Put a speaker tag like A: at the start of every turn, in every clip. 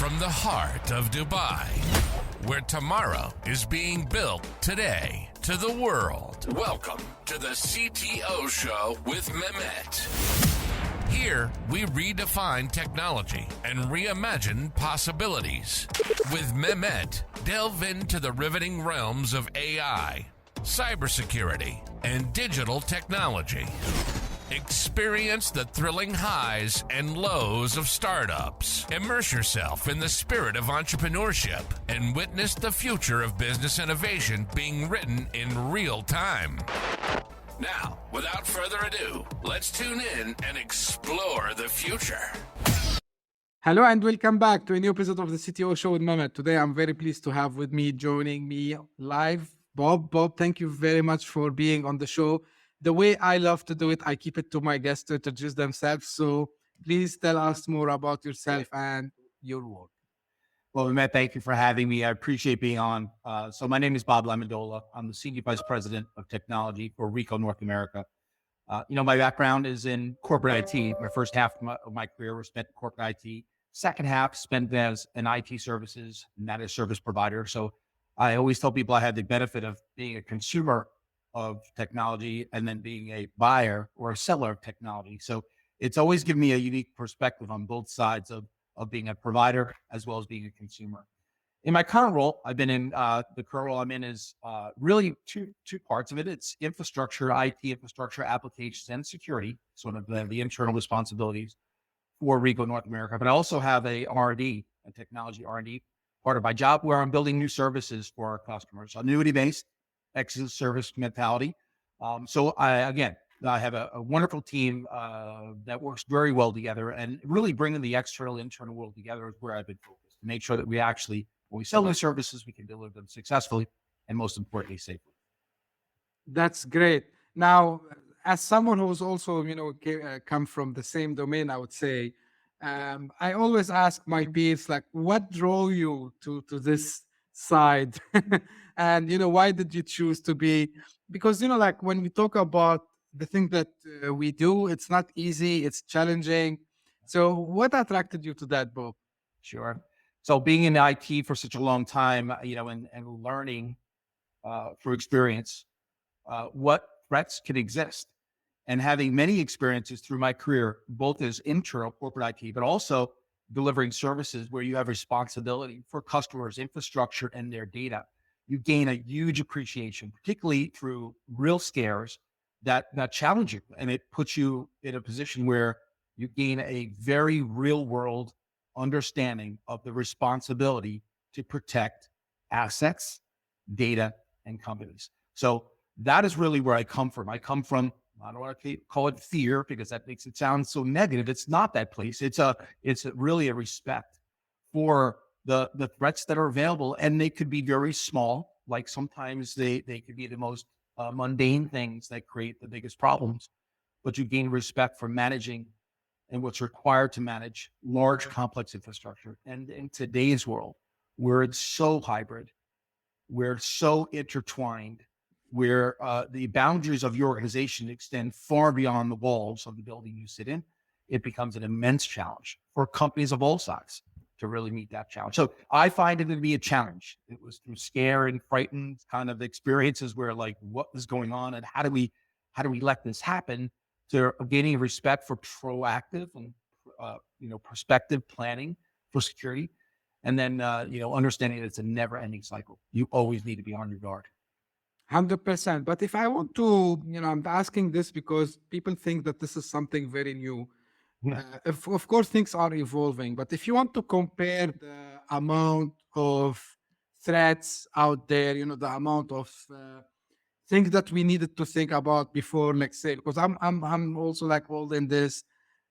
A: From the heart of Dubai, where tomorrow is being built today, to the world. Welcome to the CTO Show with Mehmet. Here, we redefine technology and reimagine possibilities. With Mehmet, delve into the riveting realms of AI, cybersecurity, and digital technology. Experience the thrilling highs and lows of startups. Immerse yourself in the spirit of entrepreneurship and witness the future of business innovation being written in real time. Now, without further ado, let's tune in and explore the future.
B: Hello and welcome back to a new episode of the CTO Show with Mehmet. Today, I'm very pleased to have with me, joining me live, Bob. Bob, thank you very much for being on the show. The way I love to do it, I keep it to my guests to introduce themselves. So please tell us more about yourself and your work.
C: Well, Mehmet, thank you for having me. I appreciate being on. So my name is Bob Lamendola. I'm the Senior Vice President of Technology for Ricoh North America. My background is in corporate IT. My first half of my career was spent in corporate IT. Second half spent as an IT services managed service provider. So I always tell people I had the benefit of being a consumer of technology and then being a buyer or a seller of technology. So it's always given me a unique perspective on both sides of being a provider as well as being a consumer. In my current role, I've been in the current role I'm in is really two parts of it. It's infrastructure, IT infrastructure, applications, and security, sort of the internal responsibilities for Ricoh North America. But I also have a R&D, a technology R&D part of my job where I'm building new services for our customers, annuity-based, excellent service mentality. So I have a wonderful team that works very well together, and really bringing the external, internal world together is where I've been focused to make sure that we actually, when we sell those services, we can deliver them successfully and most importantly, safely.
B: That's great. Now, as someone who's also, come from the same domain, I would say, I always ask my peers, like, what drove you to this side? And, why did you choose to be? Because, when we talk about the thing that we do, it's not easy, it's challenging. So what attracted you to that, Bob?
C: Sure. So being in IT for such a long time, and learning through experience, what threats can exist, and having many experiences through my career, both as internal corporate IT, but also delivering services where you have responsibility for customers' infrastructure and their data. You gain a huge appreciation, particularly through real scares that challenge you. And it puts you in a position where you gain a very real world understanding of the responsibility to protect assets, data, and companies. So that is really where I come from. I come from, I don't want to call it fear because that makes it sound so negative. It's not that place. It's really a respect for the threats that are available, and they could be very small. Like sometimes they could be the most mundane things that create the biggest problems, but you gain respect for managing and what's required to manage large, complex infrastructure. And in today's world, where it's so hybrid, where it's so intertwined, where the boundaries of your organization extend far beyond the walls of the building you sit in, it becomes an immense challenge for companies of all sizes to really meet that challenge. So I find it to be a challenge. It was through scare and frightened kind of experiences where, like, what was going on and how do we let this happen, to gaining respect for proactive and prospective planning for security. And then understanding that it's a never ending cycle. You always need to be on your guard.
B: 100%. But if I want to, I'm asking this because people think that this is something very new. Of course, things are evolving, but if you want to compare the amount of threats out there, the amount of things that we needed to think about before, let's say, because I'm also like old in this.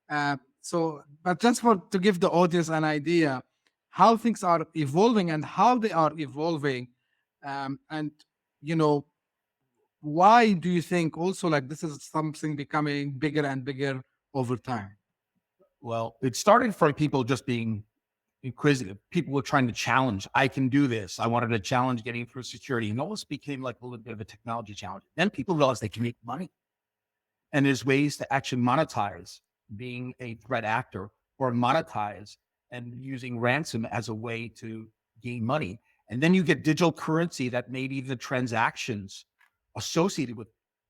B: But just to give the audience an idea how things are evolving and how they are evolving, and why do you think also like this is something becoming bigger and bigger over time?
C: Well, it started from people just being inquisitive. People were trying to challenge. I can do this. I wanted to challenge getting through security, and almost became like a little bit of a technology challenge. Then people realized they can make money, and there's ways to actually monetize being a threat actor or monetize and using ransom as a way to gain money. And then you get digital currency that made even the transactions associated with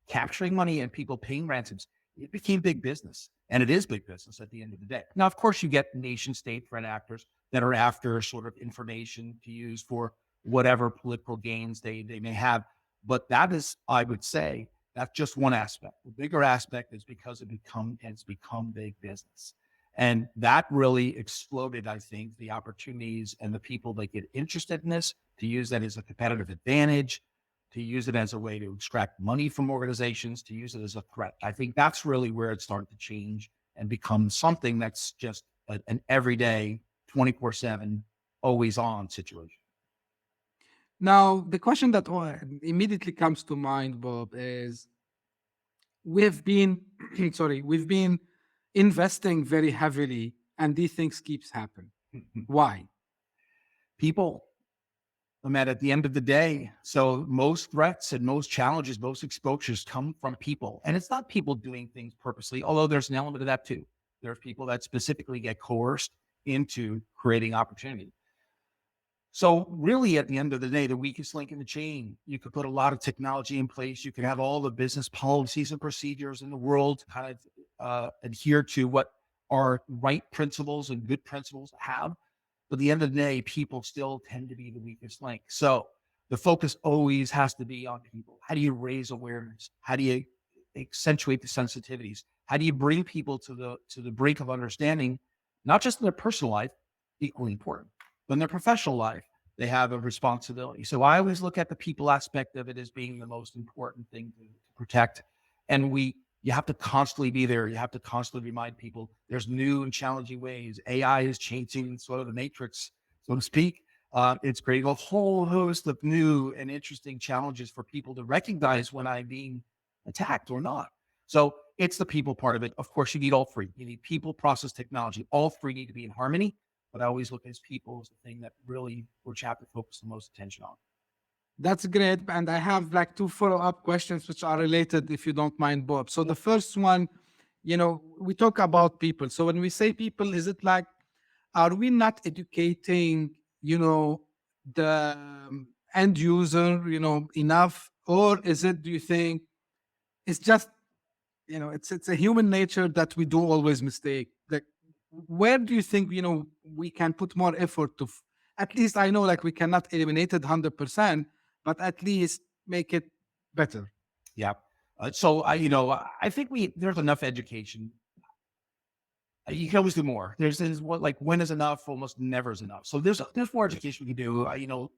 C: capturing money and people paying ransoms. It became big business, and it is big business at the end of the day. Now, of course, you get nation state threat actors that are after sort of information to use for whatever political gains they may have. But that is, I would say, that's just one aspect. The bigger aspect is because it's become big business. And that really exploded, I think, the opportunities and the people that get interested in this to use that as a competitive advantage, to use it as a way to extract money from organizations, to use it as a threat. I think that's really where it started to change and become something that's just an everyday, 24/7, always on situation.
B: Now, the question that immediately comes to mind, Bob, is we've been, we've been investing very heavily and these things keeps happening. Why?
C: People, Matt, at the end of the day, so most threats and most challenges, most exposures come from people. And it's not people doing things purposely, although there's an element of that too. There's people that specifically get coerced into creating opportunity. So really, at the end of the day, the weakest link in the chain, you could put a lot of technology in place. You could have all the business policies and procedures in the world kind of adhere to what our right principles and good principles have. But at the end of the day, people still tend to be the weakest link. So the focus always has to be on people. How do you raise awareness? How do you accentuate the sensitivities? How do you bring people to the brink of understanding, not just in their personal life, equally important, but in their professional life, they have a responsibility. So I always look at the people aspect of it as being the most important thing to protect. And you have to constantly be there. You have to constantly remind people there's new and challenging ways. AI is changing sort of the matrix, so to speak. It's creating a whole host of new and interesting challenges for people to recognize when I'm being attacked or not. So it's the people part of it. Of course, you need all three. You need people, process, technology. All three need to be in harmony. But I always look at people as the thing that really which have to focus the most attention on.
B: That's great. And I have like 2 follow-up questions which are related, if you don't mind, Bob. So the first one, we talk about people. So when we say people, is it like, are we not educating, the end user, enough? Or is it, do you think, it's just, it's a human nature that we do always mistake? Like, where do you think, we can put more effort to, at least I know like we cannot eliminate it 100%, but at least make it better.
C: Yeah. So I think there's enough education. You can always do more. There's what, like, when is enough? Almost never is enough. So there's more education we can do.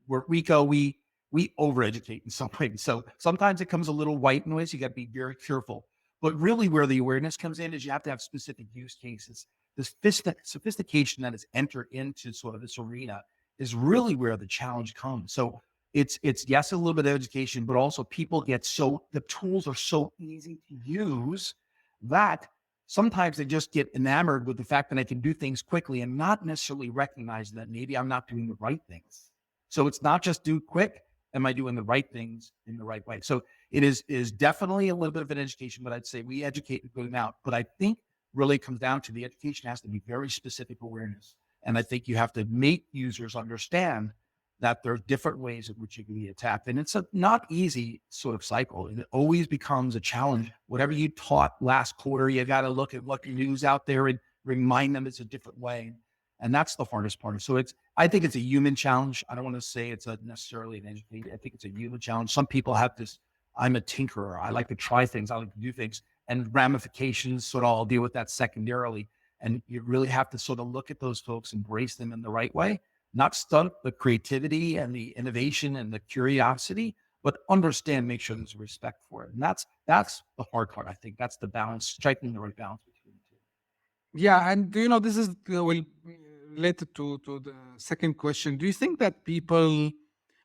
C: Where we go, we overeducate in some ways. So sometimes it comes a little white noise. You got to be very careful. But really where the awareness comes in is you have to have specific use cases. This sophistication that is entered into sort of this arena is really where the challenge comes. So it's yes, a little bit of education, but also people the tools are so easy to use that sometimes they just get enamored with the fact that I can do things quickly and not necessarily recognize that maybe I'm not doing the right things. So it's not just do quick. Am I doing the right things in the right way? So it is definitely a little bit of an education, but I'd say we educate and put them out. But I think really comes down to the education has to be very specific awareness. And I think you have to make users understand that there are different ways in which you can be attacked. And it's a not easy sort of cycle. It always becomes a challenge. Whatever you taught last quarter, you got to look at what news out there and remind them it's a different way. And that's the hardest part. So I think it's a human challenge. I don't want to say it's necessarily an education. I think it's a human challenge. Some people have this, I'm a tinkerer. I like to try things. I like to do things, and ramifications sort of all deal with that secondarily. And you really have to sort of look at those folks, embrace them in the right way, not stunt the creativity and the innovation and the curiosity, but understand, make sure there's respect for it. And that's the hard part. I think that's the balance, striking the right balance between the two.
B: Yeah. And this is related to the second question. Do you think that people,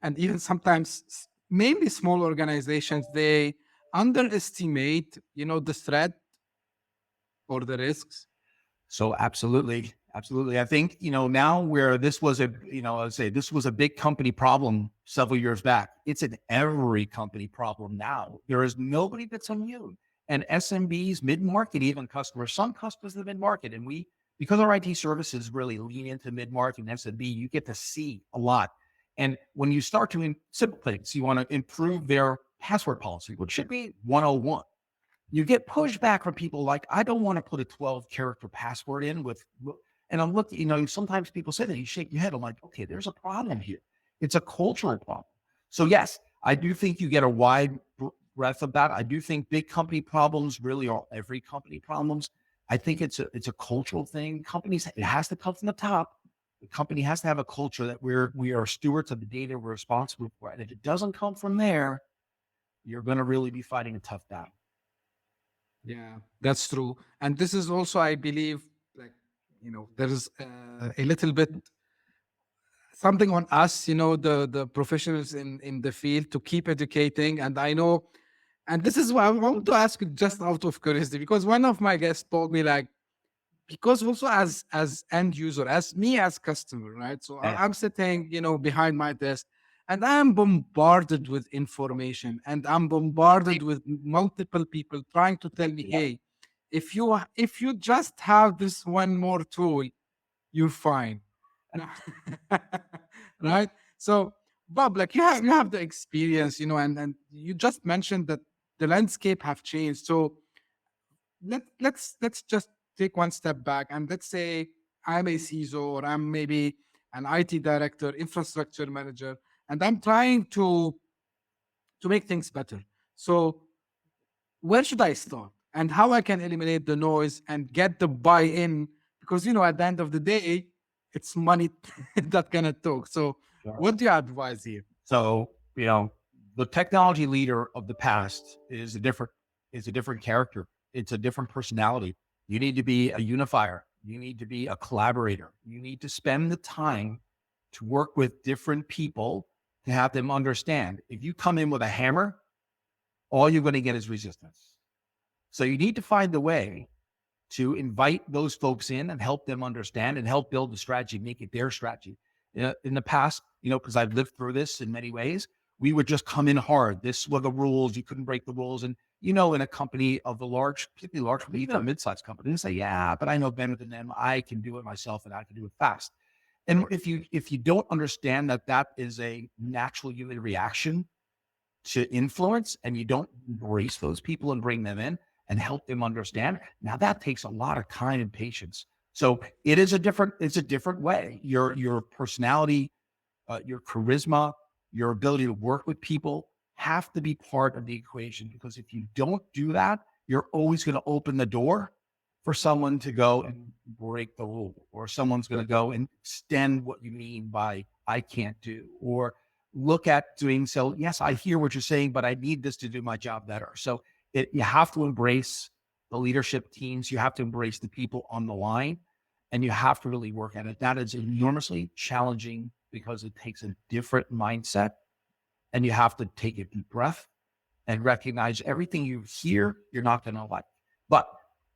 B: and even sometimes mainly small organizations, they underestimate, the threat or the risks?
C: So absolutely. I think, now where this was this was a big company problem several years back. It's an every company problem now. There is nobody that's immune. And SMBs, mid-market, even customers, some customers in the mid-market, and we because our IT services really lean into mid-market and SMB, you get to see a lot. And when you start to simple things, you want to improve their password policy, which should be 101. You get pushback from people like, I don't want to put a 12-character password in and I'm looking, sometimes people say that, you shake your head. I'm like, okay, there's a problem here. It's a cultural problem. So yes, I do think you get a wide breadth of that. I do think big company problems really are every company problems. I think it's a cultural thing. Companies, it has to come from the top. The company has to have a culture that we are stewards of the data we're responsible for. And if it doesn't come from there, you're going to really be fighting a tough battle.
B: Yeah, that's true. And this is also, I believe, there is a little bit something on us, the professionals in the field to keep educating. And I know, and this is what I want to ask you just out of curiosity, because one of my guests told me because also as end user, as me as customer, right? So I'm sitting, behind my desk and I'm bombarded with information and I'm bombarded with multiple people trying to tell me, hey, if you just have this one more tool, you're fine. Right? So Bob, you have the experience, and you just mentioned that the landscape have changed. So let's just take one step back and let's say I'm a CISO or I'm maybe an IT director, infrastructure manager, and I'm trying to make things better. So where should I start and how I can eliminate the noise and get the buy-in? Because at the end of the day, it's money that gonna talk. So what do you advise here?
C: So, the technology leader of the past is a different character. It's a different personality. You need to be a unifier. You need to be a collaborator. You need to spend the time to work with different people to have them understand. If you come in with a hammer, all you're going to get is resistance. So you need to find a way to invite those folks in and help them understand and help build the strategy, make it their strategy. In the past, because I've lived through this in many ways, we would just come in hard. This were the rules. You couldn't break the rules. And, in a company of the particularly large, even a mid-sized company, they say, yeah, but I know better than them. I can do it myself and I can do it fast. And if you don't understand that is a natural human reaction to influence, and you don't embrace those people and bring them in and help them understand, now that takes a lot of time and patience. So it's a different way. Your personality, your charisma, your ability to work with people have to be part of the equation, because if you don't do that, you're always going to open the door for someone to go and break the rule, or someone's going to go and extend what you mean by I can't do, or look at doing so. Yes, I hear what you're saying, but I need this to do my job better. So you have to embrace the leadership teams. You have to embrace the people on the line, and you have to really work at it. That is enormously challenging because it takes a different mindset, and you have to take a deep breath and recognize everything you hear, you're not going to like, but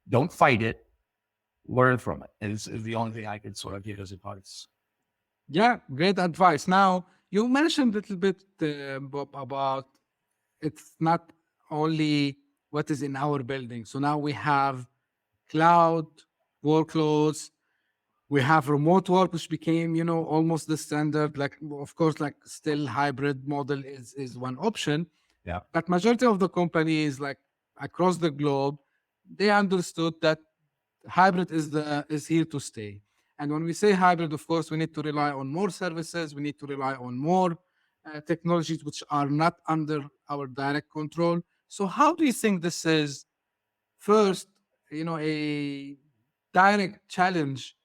C: don't fight it. Learn from it. Is the only thing I can sort of give as advice.
B: Yeah, great advice. Now, you mentioned a little bit, Bob, about it's not only what is in our building. So now we have cloud workloads, we have remote work, which became, almost the standard. Like, of course, still hybrid model is one option.
C: Yeah.
B: But majority of the companies, across the globe, they understood that hybrid is here to stay. And when we say hybrid, of course, we need to rely on more services. We need to rely on more technologies which are not under our direct control. So how do you think this is, first, a direct challenge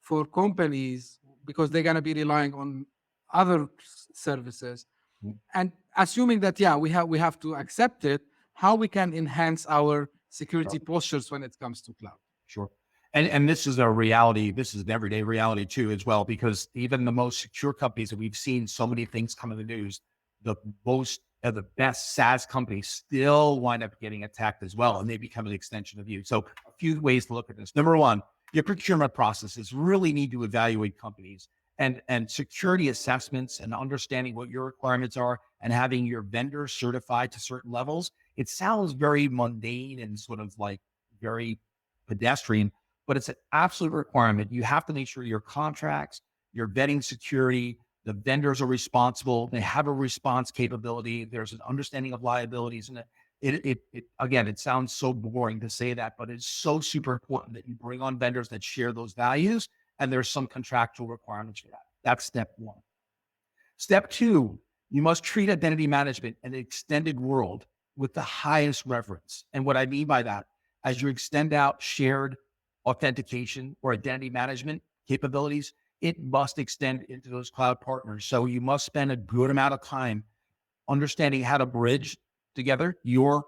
B: for companies because they're going to be relying on other services? And assuming that, yeah, we have to accept it, how we can enhance our security postures when it comes to cloud?
C: Sure. And this is a reality. This is an everyday reality too, as well, because even the most secure companies that we've seen so many things come in the news, the best SaaS companies still wind up getting attacked as well. And they become an extension of you. So a few ways to look at this. Number one, your procurement processes really need to evaluate companies, and security assessments and understanding what your requirements are and having your vendors certified to certain levels. It sounds very mundane and sort of like very pedestrian, but it's an absolute requirement. You have to make sure your contracts, your vetting security, the vendors are responsible. They have a response capability. There's an understanding of liabilities. And again, it sounds so boring to say that, but it's so super important that you bring on vendors that share those values. And there's some contractual requirements for that. That's step one. Step two, you must treat identity management and the extended world with the highest reverence. And what I mean by that, as you extend out shared authentication or identity management capabilities, it must extend into those cloud partners. So you must spend a good amount of time understanding how to bridge together your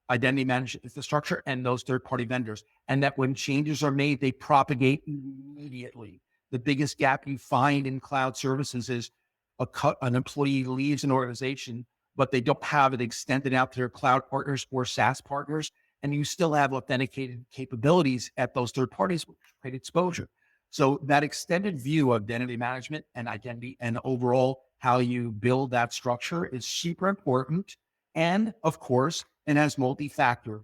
C: identity management infrastructure and those third-party vendors. And that when changes are made, they propagate immediately. The biggest gap you find in cloud services is an employee leaves an organization, but they don't have it extended out to their cloud partners or SaaS partners. And you still have authenticated capabilities at those third parties with great exposure. So that extended view of identity management and identity and overall how you build that structure is super important. And of course, it has multi-factor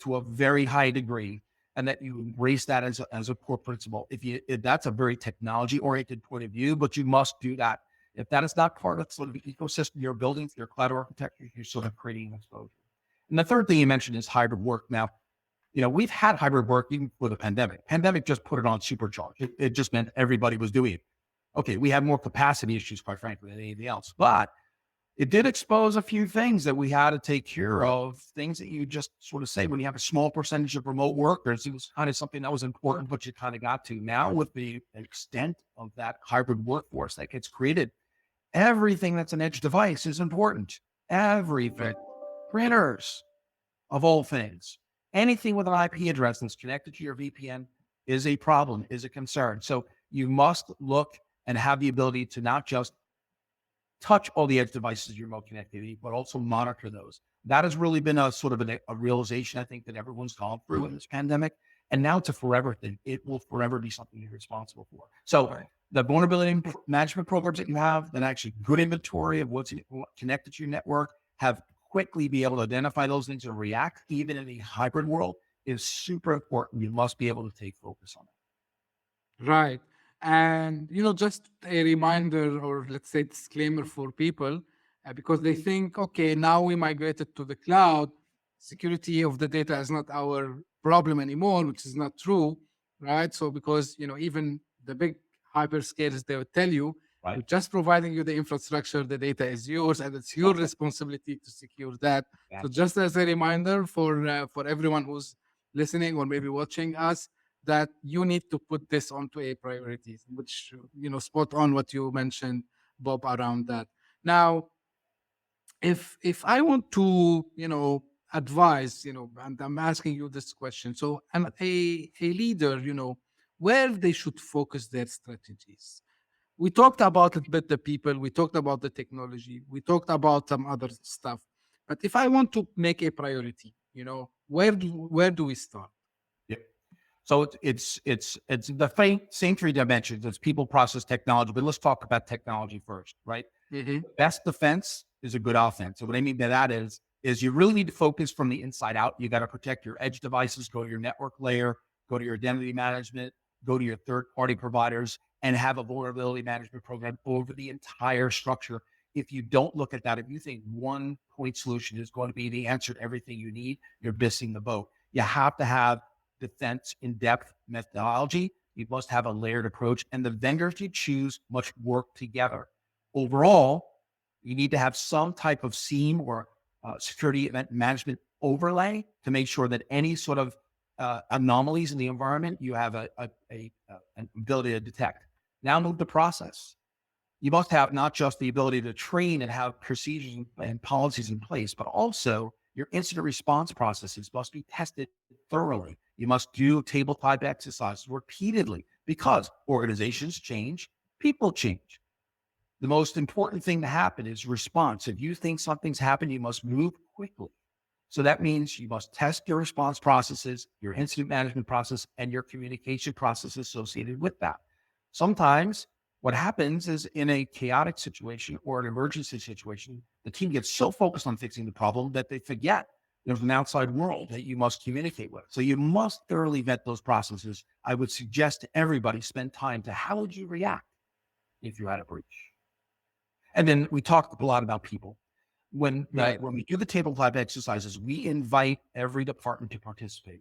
C: to a very high degree, and that you embrace that as a core principle. If that's a very technology-oriented point of view, but you must do that. If that is not part of sort of the ecosystem you're building, your cloud architecture, you're sort of creating exposure. And the third thing you mentioned is hybrid work. Now, we've had hybrid work even before the pandemic. Pandemic just put it on supercharge. It just meant everybody was doing it. Okay, we have more capacity issues, quite frankly, than anything else. But it did expose a few things that we had to take care of, things that you just sort of say when you have a small percentage of remote workers, it was kind of something that was important, but you kind of got to. Now with the extent of that hybrid workforce that gets created, everything that's an edge device is important. Everything. Printers, of all things. Anything with an IP address that's connected to your VPN is a problem, is a concern. So you must look and have the ability to not just touch all the edge devices, your remote connectivity, but also monitor those. That has really been a sort of a realization, I think, that everyone's gone through in this pandemic. And now it's a forever thing. It will forever be something you're responsible for. So the vulnerability management programs that you have, that actually good inventory of what's connected to your network, have quickly be able to identify those things and react, even in the hybrid world, is super important. You must be able to take focus on it.
B: Right. And, just a reminder, or let's say disclaimer for people, because they think, okay, now we migrated to the cloud, security of the data is not our problem anymore, which is not true, right? So because, even the big hyperscalers, they would tell you,
C: Right.
B: we're just providing you the infrastructure, the data is yours, and it's your responsibility to secure that.
C: Yeah.
B: So just as a reminder for everyone who's listening or maybe watching us, that you need to put this onto a priority, which, spot on what you mentioned, Bob, around that. Now, if I want to, advise, and I'm asking you this question, so a leader, where they should focus their strategies. We talked about a bit the people, we talked about the technology, we talked about some other stuff. But if I want to make a priority, where do we start?
C: Yep. So it's the same three dimensions. It's people, process, technology. But let's talk about technology first, right?
B: Mm-hmm.
C: Best defense is a good offense. So what I mean by that is you really need to focus from the inside out. You got to protect your edge devices, go to your network layer, go to your identity management, go to your third-party providers, and have a vulnerability management program over the entire structure. If you don't look at that, if you think one point solution is going to be the answer to everything you need, you're missing the boat. You have to have defense in-depth methodology. You must have a layered approach, and the vendors you choose must work together. Overall, you need to have some type of SIEM or security event management overlay to make sure that any sort of anomalies in the environment, you have an ability to detect. Now move the process. You must have not just the ability to train and have procedures and policies in place, but also your incident response processes must be tested thoroughly. You must do tabletop exercises repeatedly because organizations change, people change. The most important thing to happen is response. If you think something's happened, you must move quickly. So that means you must test your response processes, your incident management process, and your communication process associated with that. Sometimes what happens is in a chaotic situation or an emergency situation, the team gets so focused on fixing the problem that they forget there's an outside world that you must communicate with. So you must thoroughly vet those processes. I would suggest to everybody spend time to how would you react if you had a breach? And then we talked a lot about people. When we do the tabletop exercises, we invite every department to participate.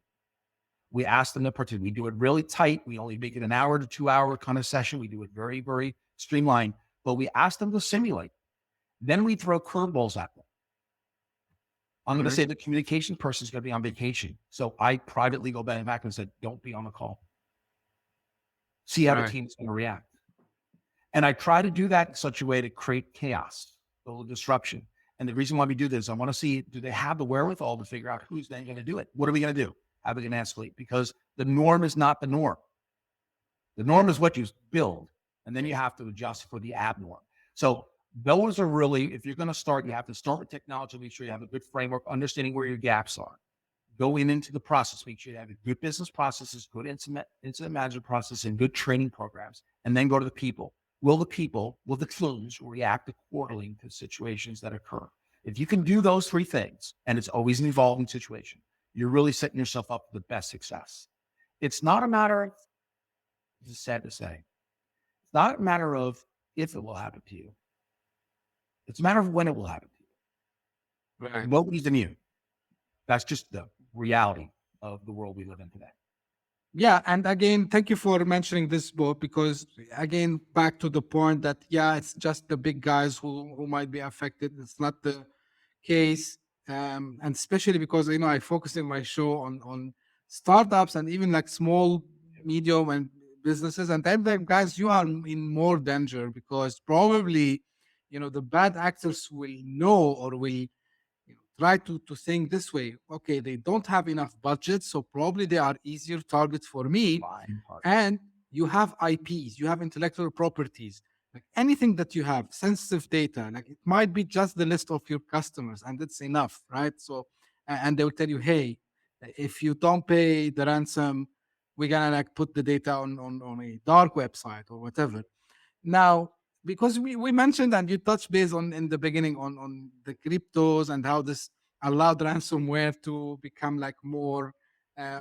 C: We ask them to participate. We do it really tight. We only make it an hour to 2 hour kind of session. We do it very, very streamlined, but we ask them to simulate. Then we throw curveballs at them. I'm going to say the communication person is going to be on vacation. So I privately go back and said, don't be on the call. See how the team is going to react. And I try to do that in such a way to create chaos, a little disruption. And the reason why we do this, I want to see, do they have the wherewithal to figure out who's then going to do it? What are we going to do? How are we going to escalate? Because the norm is not the norm. The norm is what you build. And then you have to adjust for the abnorm. So those are really, if you're going to start, you have to start with technology, make sure you have a good framework, understanding where your gaps are. Go into the process, make sure you have good business processes, good incident management process, and good training programs. And then go to the people. Will the teams react accordingly to situations that occur? If you can do those three things, and it's always an evolving situation, you're really setting yourself up for the best success. It's not a matter of, this is sad to say, it's not a matter of if it will happen to you. It's a matter of when it will happen to you. Right. Nobody's immune. That's just the reality of the world we live in today.
B: Yeah. And again, thank you for mentioning this, Bob, because again, back to the point that, it's just the big guys who might be affected. It's not the case. And especially because, I focus in my show on startups and even like small, medium and businesses. And then guys, you are in more danger because probably, the bad actors will know or will try to think this way. Okay, they don't have enough budget, so probably they are easier targets for me. And you have IPs, you have intellectual properties, like anything that you have, sensitive data, like it might be just the list of your customers, and that's enough, right? So, and they will tell you, hey, if you don't pay the ransom, we're gonna like put the data on a dark website or whatever. Now, because we mentioned and you touched base on in the beginning on the cryptos and how this allowed ransomware to become like more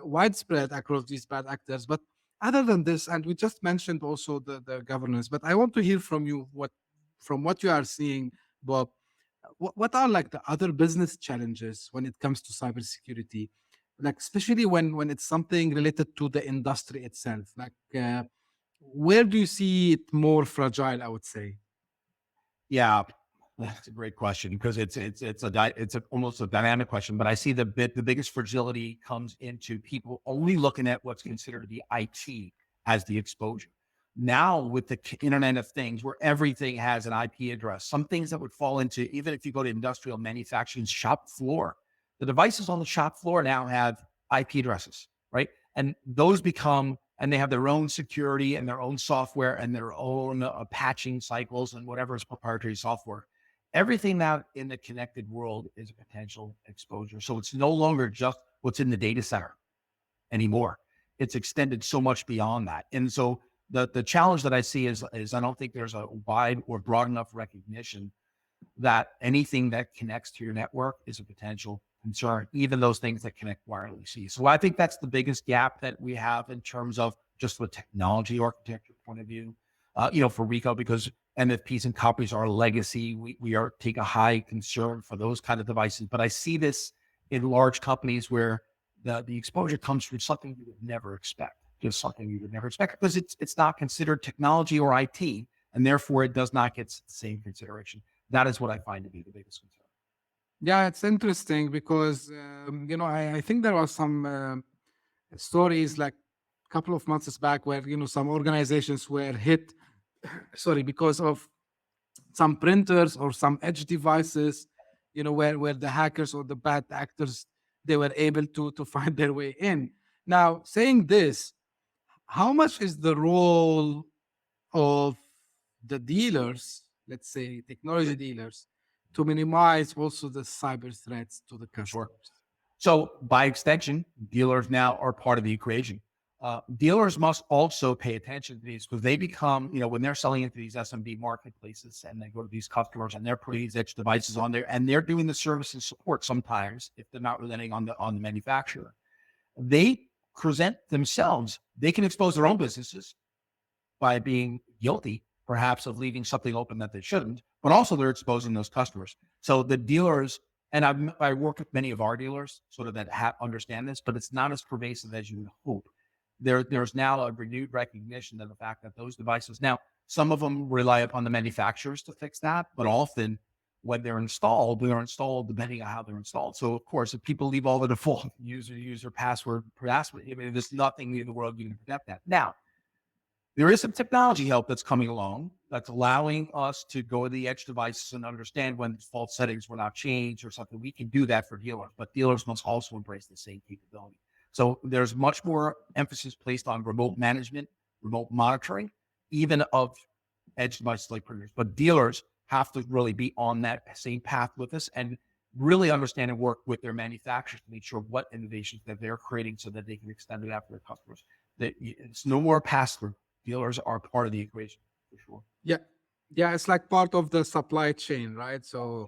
B: widespread across these bad actors. But other than this, and we just mentioned also the governance, but I want to hear from you from what you are seeing, Bob, what are like the other business challenges when it comes to cybersecurity, like especially when it's something related to the industry itself, like where do you see it more fragile, I would say?
C: Yeah, that's a great question because it's almost a dynamic question. But I see the biggest fragility comes into people only looking at what's considered to be IT as the exposure. Now with the Internet of Things, where everything has an IP address, some things that would fall into, even if you go to industrial manufacturing shop floor, the devices on the shop floor now have IP addresses, right? And those become, and they have their own security and their own software and their own patching cycles and whatever is proprietary software. Everything now in the connected world is a potential exposure. So it's no longer just what's in the data center anymore. It's extended so much beyond that. And so the challenge that I see is I don't think there's a wide or broad enough recognition that anything that connects to your network is a potential concern, even those things that connect wirelessly. So I think that's the biggest gap that we have in terms of just the technology architecture point of view, for Rico, because MFPs and copies are a legacy. We take a high concern for those kind of devices. But I see this in large companies where the exposure comes from something you would never expect, just something you would never expect, because it's not considered technology or IT, and therefore it does not get the same consideration. That is what I find to be the biggest concern.
B: Yeah, it's interesting because, I think there was some stories like a couple of months back where, some organizations were hit, because of some printers or some edge devices, where the hackers or the bad actors, they were able to find their way in. Now, saying this, how much is the role of the dealers, let's say technology dealers, to minimize also the cyber threats to the customers?
C: Sure. So by extension, dealers now are part of the equation. Dealers must also pay attention to these, because they become, when they're selling into these SMB marketplaces and they go to these customers and they're putting these edge devices on there and they're doing the service and support sometimes, if they're not relying on the manufacturer, they present themselves. They can expose their own businesses by being guilty, perhaps, of leaving something open that they shouldn't, but also they're exposing those customers. So the dealers, and I work with many of our dealers sort of that understand this, but it's not as pervasive as you would hope. There's now a renewed recognition of the fact that those devices, now some of them rely upon the manufacturers to fix that, but often when they're installed depending on how they're installed. So of course, if people leave all the default user password, there's nothing in the world you can protect that. Now, there is some technology help that's coming along that's allowing us to go to the edge devices and understand when default settings were not changed or something. We can do that for dealers, but dealers must also embrace the same capability. So there's much more emphasis placed on remote management, remote monitoring, even of edge devices like printers. But dealers have to really be on that same path with us and really understand and work with their manufacturers to make sure what innovations that they're creating so that they can extend it out to their customers. It's no more pass-through. Dealers are part of the equation for sure.
B: Yeah, it's like part of the supply chain, right? So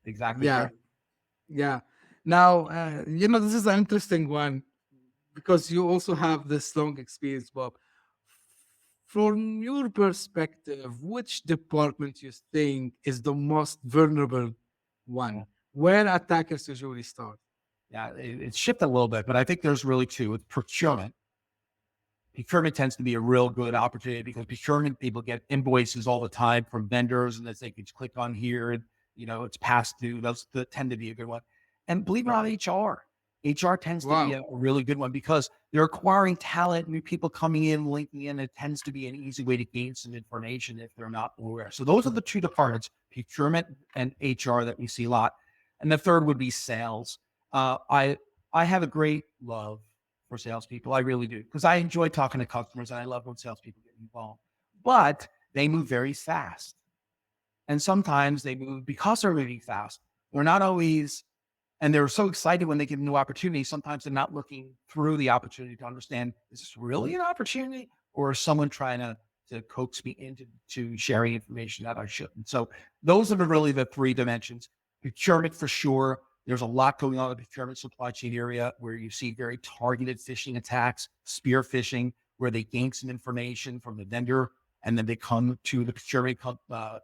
C: exactly.
B: yeah,
C: Right.
B: yeah. Now, this is an interesting one because you also have this long experience, Bob. From your perspective, which department you think is the most vulnerable one, where attackers usually start?
C: Yeah, it's shifted a little bit, but I think there's really two. It's procurement. Procurement tends to be a real good opportunity because procurement people get invoices all the time from vendors, and they can click on here and it's past due. Those tend to be a good one. And believe it or not, HR tends to be a really good one because they're acquiring talent, new people coming in, linking in. It tends to be an easy way to gain some information if they're not aware. So those are the two departments, procurement and HR, that we see a lot. And the third would be sales. I have a great love for salespeople. I really do, because I enjoy talking to customers and I love when salespeople get involved. But they move very fast. And sometimes they move because they're moving fast. They're not always, and they're so excited when they get a new opportunity. Sometimes they're not looking through the opportunity to understand, is this really an opportunity? Or is someone trying to coax me into sharing information that I shouldn't? So those are really the three dimensions. Procurement for sure. There's a lot going on in the procurement supply chain area where you see very targeted phishing attacks, spear phishing, where they gain some information from the vendor and then they come to the procurement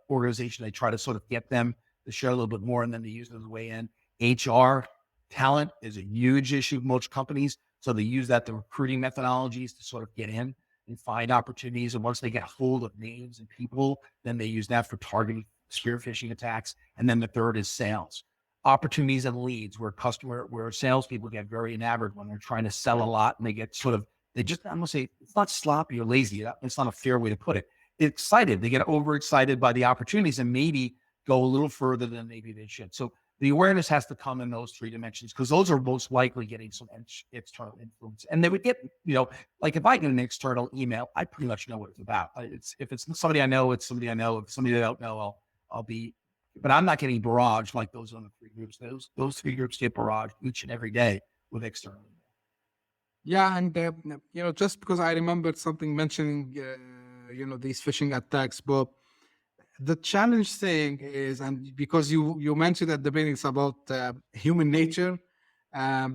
C: organization. They try to sort of get them to share a little bit more and then they use it as a way in. HR talent is a huge issue of most companies. So they use that, the recruiting methodologies, to sort of get in and find opportunities. And once they get hold of names and people, then they use that for targeting spear phishing attacks. And then the third is sales. Opportunities and leads where salespeople get very enamored when they're trying to sell a lot and they get I'm gonna say it's not sloppy or lazy. It's not a fair way to put it. Excited. They get overexcited by the opportunities and maybe go a little further than maybe they should. So the awareness has to come in those three dimensions because those are most likely getting some external influence. And they would get, like if I get an external email, I pretty much know what it's about. If it's somebody I know, it's somebody I know. If somebody I don't know, I'll be. But I'm not getting barraged like those other three groups. Those three groups get barraged each and every day with external.
B: Yeah, and just because I remembered something mentioning, these phishing attacks, Bob. The challenge thing is, and because you mentioned at the beginning, it's about human nature.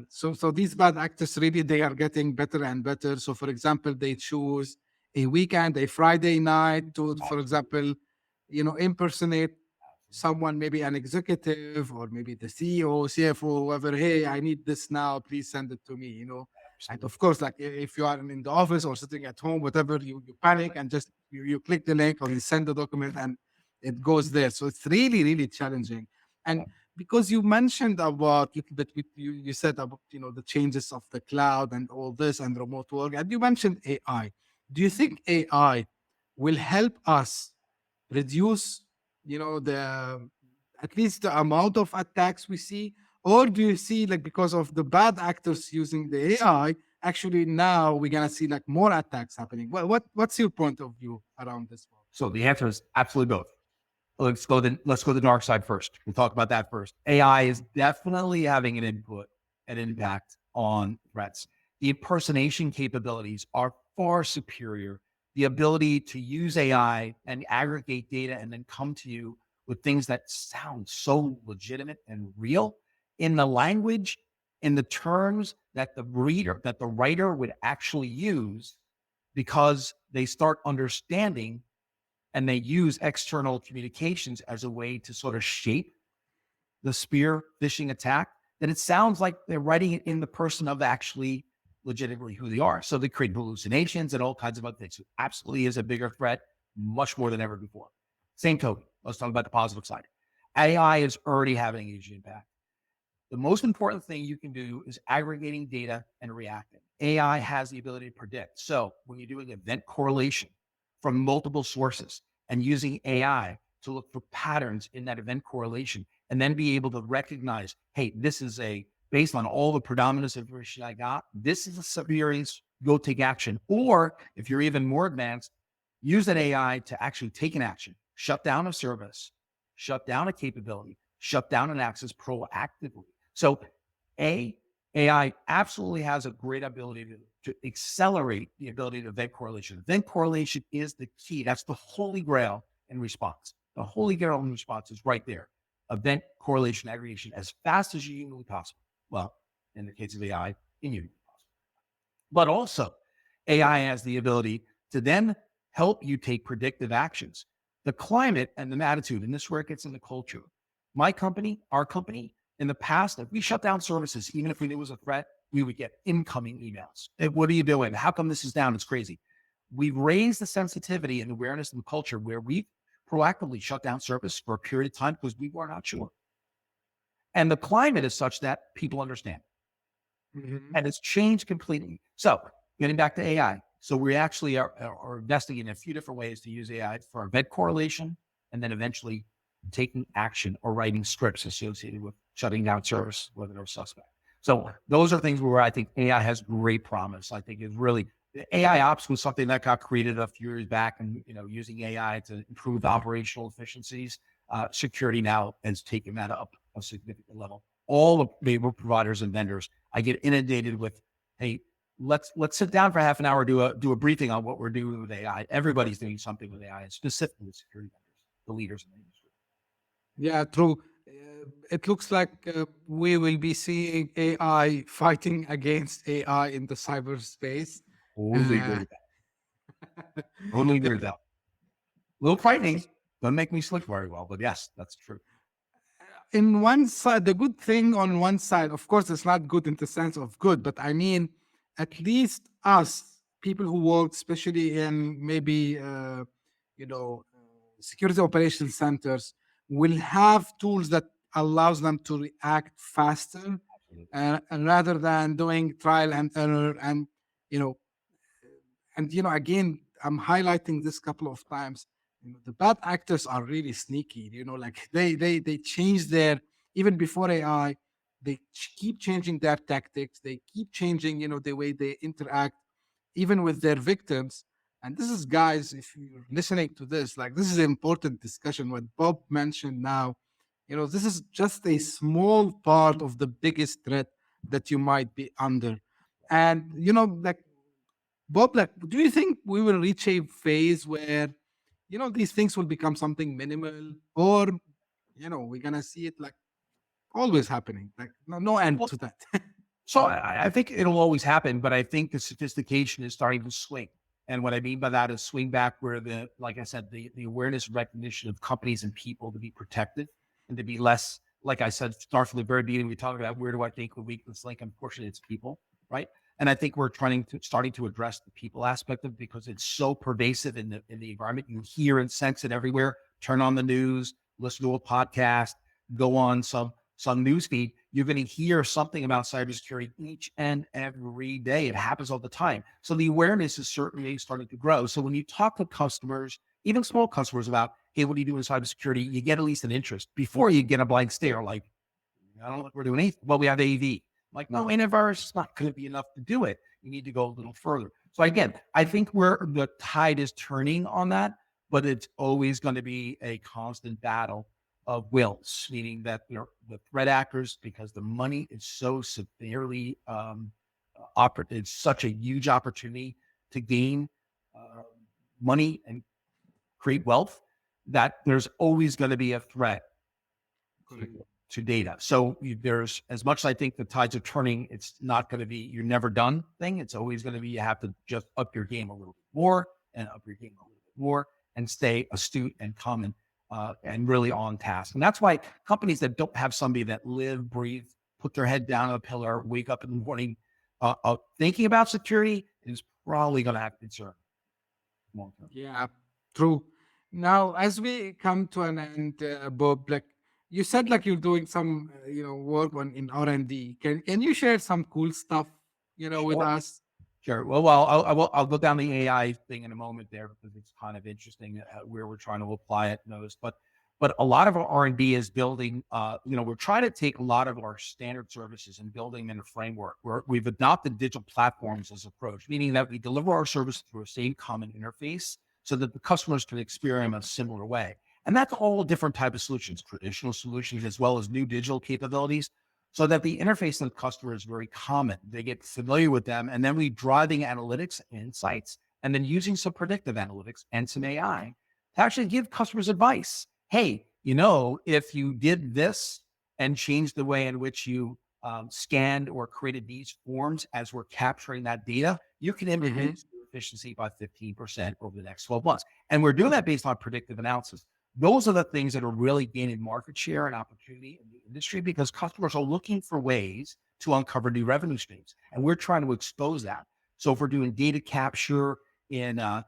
B: So these bad actors really they are getting better and better. So for example, they choose a weekend, a Friday night to, for example, impersonate someone, maybe an executive or maybe the CEO, CFO, whoever. Hey, I need this now. Please send it to me. And of course, like if you are in the office or sitting at home, whatever, you panic and just you click the link or you send the document and it goes there. So it's really, really challenging. And because you mentioned about you said about the changes of the cloud and all this and remote work, and you mentioned AI. Do you think AI will help us reduce the at least the amount of attacks we see, or do you see like because of the bad actors using the AI, actually now we're gonna see like more attacks happening? What's your point of view around this one?
C: So the answer is absolutely both. Let's go to the dark side first. We'll talk about that first. AI is definitely having an impact on threats. The impersonation capabilities are far superior. The ability to use AI and aggregate data and then come to you with things that sound so legitimate and real in the language, in the terms that the writer would actually use, because they start understanding and they use external communications as a way to sort of shape the spear phishing attack, then it sounds like they're writing it in the person of actually legitimately who they are. So they create hallucinations and all kinds of other things. It absolutely is a bigger threat, much more than ever before. Same token, let's talk about the positive side. AI is already having a huge impact. The most important thing you can do is aggregating data and reacting. AI has the ability to predict. So when you're doing event correlation from multiple sources and using AI to look for patterns in that event correlation, and then be able to recognize, hey, this is based on all the predominance information I got, this is a serious, go take action. Or if you're even more advanced, use an AI to actually take an action, shut down a service, shut down a capability, shut down an access proactively. So AI absolutely has a great ability to accelerate the ability to event correlation. Event correlation is the key. That's the holy grail in response. The holy grail in response is right there. Event correlation aggregation as fast as humanly possible. Well, in the case of AI, inhumanly possible. But also, AI has the ability to then help you take predictive actions. The climate and the attitude, and this is where it gets into culture. My company, our company, in the past, if we shut down services, even if we knew it was a threat, we would get incoming emails. Hey, what are you doing? How come this is down? It's crazy. We've raised the sensitivity and awareness in the culture where we proactively shut down service for a period of time because we were not sure. And the climate is such that people understand. And it's changed completely. So getting back to AI. So we actually are investing in a few different ways to use AI for event correlation, and then eventually taking action or writing scripts associated with shutting down service, whether they're suspect. So those are things where I think AI has great promise. I think it's really, AI ops was something that got created a few years back, and using AI to improve operational efficiencies. Security now has taken that up a significant level. All the major providers and vendors, I get inundated with, hey, let's sit down for half an hour, do a briefing on what we're doing with AI. Everybody's doing something with AI, and specifically security vendors, the leaders in the industry.
B: Yeah, true. It looks like we will be seeing AI fighting against AI in the cyberspace.
C: Totally agree with that. Totally agree with that. A little frightening. Doesn't make me sleep very well, but yes, that's true.
B: In one side, the good thing on one side, of course, it's not good in the sense of good, but I mean, at least us, people who work, especially in maybe, security operations centers, will have tools that allows them to react faster, and rather than doing trial and error. You know, again, I'm highlighting this couple of times. The bad actors are really sneaky. Like they change their, even before AI, they keep changing their tactics. They keep changing, the way they interact, even with their victims. And this is, guys, if you're listening to this, like, this is an important discussion. What Bob mentioned now, this is just a small part of the biggest threat that you might be under. And like, Bob, like, do you think we will reach a phase where, these things will become something minimal, or, we're gonna see it like always happening, like no end
C: Well,
B: to that?
C: So I think it'll always happen, but I think the sophistication is starting to swing. And what I mean by that is swing back where like I said, the awareness and recognition of companies and people to be protected and to be less, like I said, start from the very beginning, we talked about where do I think the weakness link? Unfortunately, it's people, right? And I think we're starting to address the people aspect of it because it's so pervasive in the environment. You hear and sense it everywhere. Turn on the news, listen to a podcast, go on some news feed, you're going to hear something about cybersecurity each and every day. It happens all the time. So the awareness is certainly starting to grow. So when you talk to customers, even small customers, about, hey, what do you do in cybersecurity? You get at least an interest before you get a blank stare. Like, I don't know what we're doing anything. Well, we have AV. Like, no, antivirus is not going to be enough to do it. You need to go a little further. So again, I think the tide is turning on that, but it's always going to be a constant battle of wills, meaning that the threat actors, because the money is so severely it's such a huge opportunity to gain money and create wealth that there's always going to be a threat to data. So there's, as much as I think the tides are turning, it's not going to be you're never done thing. It's always going to be you have to just up your game a little bit more and up your game a little bit more and stay astute and common and really on task. And that's why companies that don't have somebody that live, breathe, put their head down on a pillar, wake up in the morning thinking about security is probably going to have concern long term.
B: Yeah, true. Now, as we come to an end, Bob, like you said, like you're doing some, work in R&D. Can you share some cool stuff, with us?
C: Sure. Well, I'll go down the AI thing in a moment there because it's kind of interesting where we're trying to apply it. But a lot of our R&D is building. We're trying to take a lot of our standard services and building them in a framework where we've adopted digital platforms as approach, meaning that we deliver our service through a same common interface so that the customers can experience in a similar way. And that's all different type of solutions, traditional solutions, as well as new digital capabilities, so that the interface of the customer is very common. They get familiar with them, and then we driving analytics, insights, and then using some predictive analytics and some AI to actually give customers advice. Hey, if you did this and changed the way in which you scanned or created these forms as we're capturing that data, you can increase your efficiency by 15% over the next 12 months. And we're doing that based on predictive analysis. Those are the things that are really gaining market share and opportunity in the industry because customers are looking for ways to uncover new revenue streams. And we're trying to expose that. So if we're doing data capture in a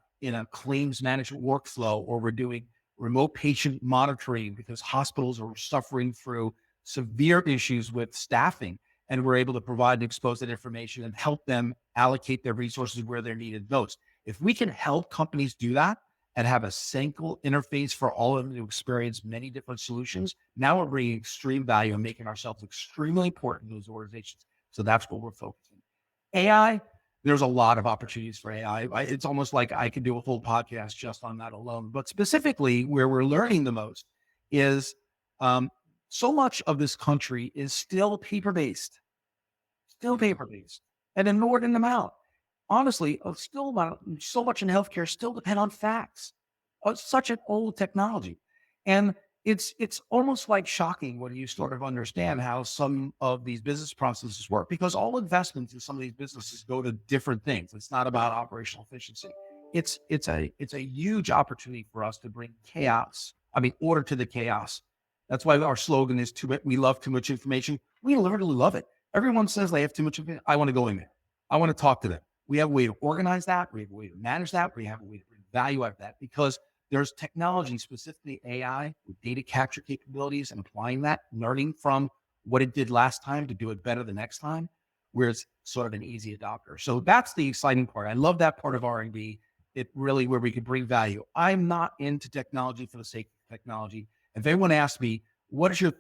C: claims management workflow, or we're doing remote patient monitoring because hospitals are suffering through severe issues with staffing, and we're able to provide and expose that information and help them allocate their resources where they're needed most. If we can help companies do that, and have a single interface for all of them to experience many different solutions, now we're bringing extreme value and making ourselves extremely important in those organizations. So that's what we're focusing. AI, there's a lot of opportunities for AI. It's almost like I could do a whole podcast just on that alone. But specifically, where we're learning the most is so much of this country is still paper-based, and ignored in the mouth. Honestly, still so much in healthcare still depend on facts. It's such an old technology. And it's almost like shocking when you sort of understand how some of these business processes work, because all investments in some of these businesses go to different things. It's not about operational efficiency. It's a huge opportunity for us to bring order to the chaos. That's why our slogan is we love too much information. We literally love it. Everyone says they have too much information. I want to go in there. I want to talk to them. We have a way to organize that. We have a way to manage that. We have a way to bring value out of that, because there's technology, specifically AI, with data capture capabilities and applying that, learning from what it did last time to do it better the next time, where it's sort of an easy adopter. So that's the exciting part. I love that part of R&D. It really where we can bring value. I'm not into technology for the sake of technology. If anyone asks me, what do you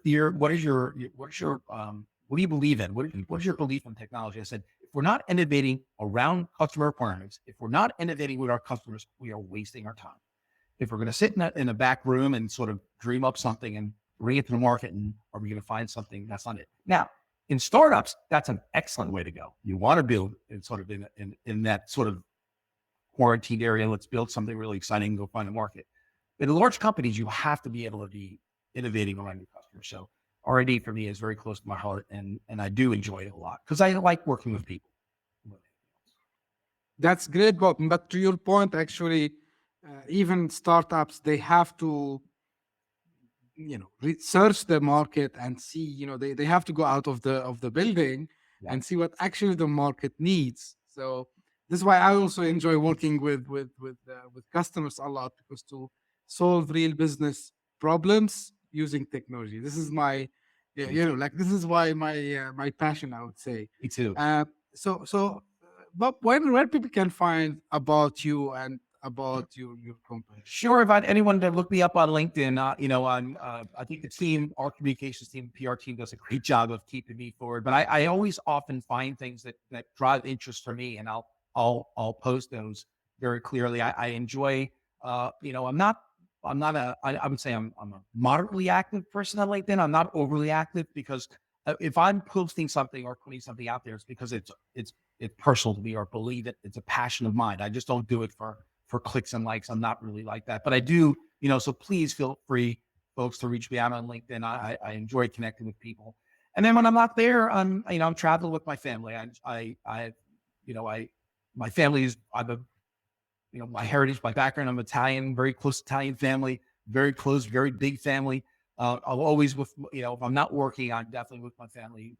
C: believe in? What is your belief in technology? I said, if we're not innovating around customer requirements, if we're not innovating with our customers, we are wasting our time. If we're going to sit in a back room and sort of dream up something and bring it to the market, and are we going to find something? That's not it. Now, in startups, that's an excellent way to go. You want to build in that sort of quarantined area. Let's build something really exciting and go find a market. In large companies, you have to be able to be innovating around your customers. So R&D for me is very close to my heart, and I do enjoy it a lot because I like working with people.
B: That's great, Bob. But to your point, actually, even startups, they have to, research the market and see, they have to go out of the building and see what actually the market needs. So this is why I also enjoy working with customers a lot, because to solve real business problems using technology. This is my, this is why my passion, I would say.
C: Me too.
B: Bob, where people can find about you and about your company?
C: Sure. Invite anyone to look me up on LinkedIn. I think the team, our communications team, PR team, does a great job of keeping me forward. But I always often find things that drive interest for me, and I'll post those very clearly. I enjoy. I would say I'm a moderately active person on LinkedIn. I'm not overly active, because if I'm posting something or putting something out there, it's because it's it's personal to me or believe it. It's a passion of mine. I just don't do it for clicks and likes. I'm not really like that, but I do, so please feel free, folks, to reach me out on LinkedIn. I enjoy connecting with people. And then when I'm not there, I'm traveling with my family. My family is, my heritage, my background, I'm Italian, very close Italian family, very close, very big family. I'm always with, if I'm not working, I'm definitely with my family,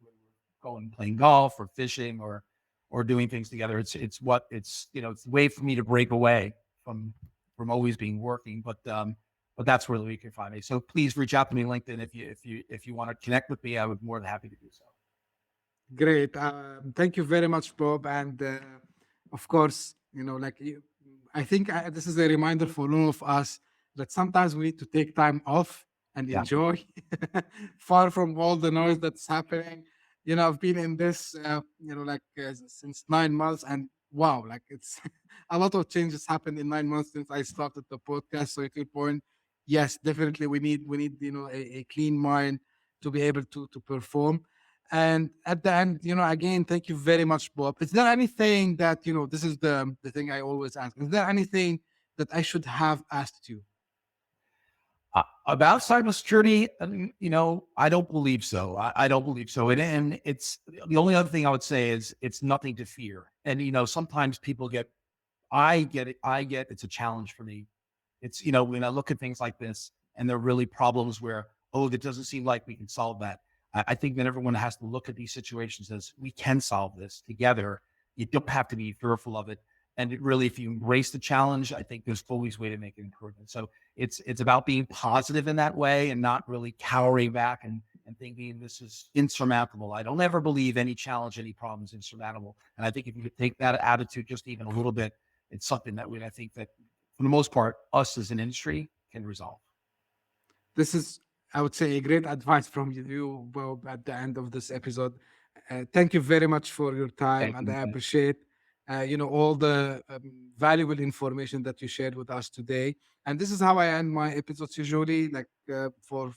C: going playing golf or fishing or doing things together. It's a way for me to break away from always being working. But that's where you can find me. So please reach out to me on LinkedIn if you want to connect with me. I would be more than happy to do so.
B: Great. Thank you very much, Bob. And of course, I think this is a reminder for all of us that sometimes we need to take time off and enjoy, far from all the noise that's happening. I've been in this, since 9 months, and wow, it's a lot of changes happened in 9 months since I started the podcast. So, at your point, yes, definitely we need a clean mind to be able to perform. And at the end, again, thank you very much, Bob. Is there anything that this is the thing I always ask? Is there anything that I should have asked you?
C: About cybersecurity, I don't believe so. I don't believe so. And it's the only other thing I would say is it's nothing to fear. And, sometimes people I get it. It's a challenge for me. It's, when I look at things like this and there are really problems where, it doesn't seem like we can solve that. I think that everyone has to look at these situations as we can solve this together. You don't have to be fearful of it. And really, if you embrace the challenge, I think there's always a way to make an improvement. So it's about being positive in that way and not really cowering back and thinking this is insurmountable. I don't ever believe any challenge, any problem is insurmountable. And I think if you could take that attitude just even a little bit, it's something that I think that for the most part, us as an industry can resolve.
B: This is, I would say, a great advice from you, Bob, at the end of this episode. Thank you very much for your time, and I appreciate all the valuable information that you shared with us today. And this is how I end my episodes usually, for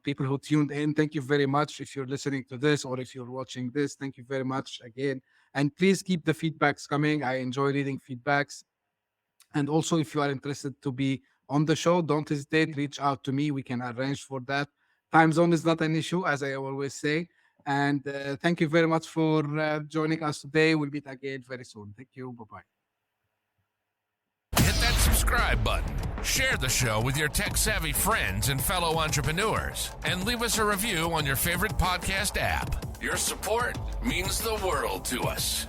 B: people who tuned in. Thank you very much. If you're listening to this or if you're watching this, thank you very much again. And please keep the feedbacks coming. I enjoy reading feedbacks. And also, if you are interested to be on the show, don't hesitate, reach out to me. We can arrange for that. Time zone is not an issue, as I always say. And thank you very much for joining us today. We'll meet again very soon. Thank you. Bye-bye.
A: Hit that subscribe button. Share the show with your tech-savvy friends and fellow entrepreneurs. And leave us a review on your favorite podcast app. Your support means the world to us.